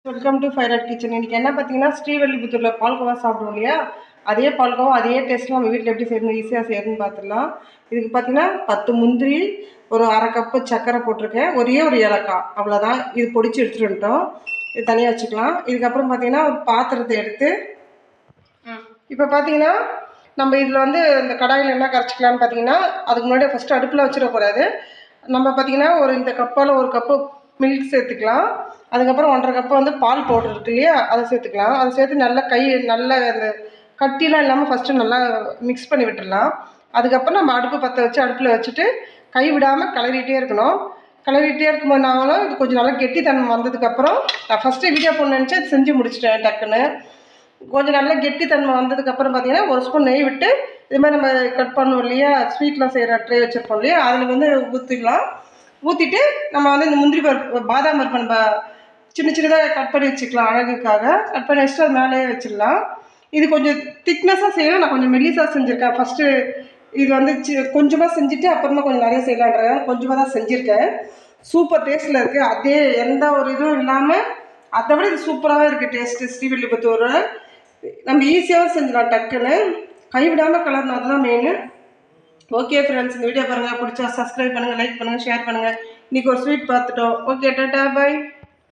Welcome to ஃபைரட் kitchen. இன்றைக்கி என்ன பார்த்தீங்கன்னா, ஸ்ரீவில்லிபுத்தூரில் பால்கோவா சாப்பிடுவோம் இல்லையா, அதே பால்கோவா அதே டேஸ்ட்டில் நம்ம வீட்டில் எப்படி செய்யணும், ஈஸியாக செய்யணும்னு பார்த்துடலாம். இதுக்கு பார்த்தீங்கன்னா 10 முந்திரி, ஒரு அரை கப்பு சர்க்கரை போட்டிருக்கேன், ஒரே ஒரு ஏலக்காய், அவ்வளோதான். இது பொடிச்சு எடுத்துகிட்டு வந்துட்டோம். இது தனியாக வச்சுக்கலாம். இதுக்கப்புறம் பார்த்தீங்கன்னா ஒரு பாத்திரத்தை எடுத்து இப்போ பார்த்தீங்கன்னா நம்ம இதில் வந்து இந்த கடாயில் என்ன கரைச்சிக்கலான்னு பார்த்தீங்கன்னா, அதுக்கு முன்னாடி ஃபஸ்ட்டு அடுப்பில் வச்சிடக்கூடாது. நம்ம பார்த்தீங்கன்னா இந்த கப்பால் ஒரு கப்பு மில்க் சேர்த்துக்கலாம். அதுக்கப்புறம் 1.5 கப்பு வந்து பால் பவுடர் இருக்கு இல்லையா, அதை சேர்த்துக்கலாம். அதை சேர்த்து நல்லா நல்லா அந்த கட்டிலாம் இல்லாமல் ஃபஸ்ட்டு நல்லா மிக்ஸ் பண்ணி விட்டுடலாம். அதுக்கப்புறம் நம்ம அடுப்பு பற்ற வச்சு அடுப்பில் வச்சுட்டு கை விடாமல் கிளறிட்டே இருக்கணும். கிளறிட்டே இருக்கும்போது நாங்களும் இது கொஞ்சம் நல்லா கெட்டித்தன்மை வந்ததுக்கப்புறம், நான் ஃபஸ்ட்டு வீடியோ போடணும்னு நினச்சி அது செஞ்சு முடிச்சிட்டேன் டக்குன்னு. கொஞ்சம் நல்லா கெட்டித்தன்மை வந்ததுக்கப்புறம் பார்த்தீங்கன்னா 1 ஸ்பூன் நெய் விட்டு இது மாதிரி நம்ம கட் பண்ணுவோம் இல்லையா, ஸ்வீட்லாம் செய்கிற ட்ரே வச்சுருப்போம் இல்லையா, அதில் வந்து ஊற்றிக்கலாம். ஊற்றிட்டு நம்ம வந்து இந்த முந்திரி பருப்பு, பாதாம் பருப்பு நம்ம சின்ன சின்னதாக கட் பண்ணி வச்சுக்கலாம். அழகுக்காக கட் பண்ணி வச்சுட்டு அது மேலேயே வச்சிடலாம். இது கொஞ்சம் திக்னஸாக செய்யணும். நான் கொஞ்சம் மெல்லிஸாக செஞ்சுருக்கேன். ஃபஸ்ட்டு இது வந்து கொஞ்சமாக செஞ்சுட்டு அப்புறமா கொஞ்சம் நிறைய செய்யலான்றத கொஞ்சமாக தான் செஞ்சுருக்கேன். சூப்பர் டேஸ்ட்டில் இருக்குது. அதே எந்த ஒரு இதுவும் இல்லாமல் அதை விட இது சூப்பராகவே இருக்குது டேஸ்ட்டு. ஸ்ரீவில்லிபுத்தூர் நம்ம ஈஸியாகவும் செஞ்சிடலாம் டக்குன்னு. கைவிடாமல் கலரணும், அதுதான் மெயின். ஓகே ஃப்ரெண்ட்ஸ், இந்த வீடியோ பாருங்கள், பிடிச்சா சப்ஸ்கிரைப் பண்ணுங்கள், லைக் பண்ணுங்கள், ஷேர் பண்ணுங்கள். இன்றைக்கி ஒரு ஸ்வீட் பார்த்துட்டோம். ஓகே, டாடா, பாய்.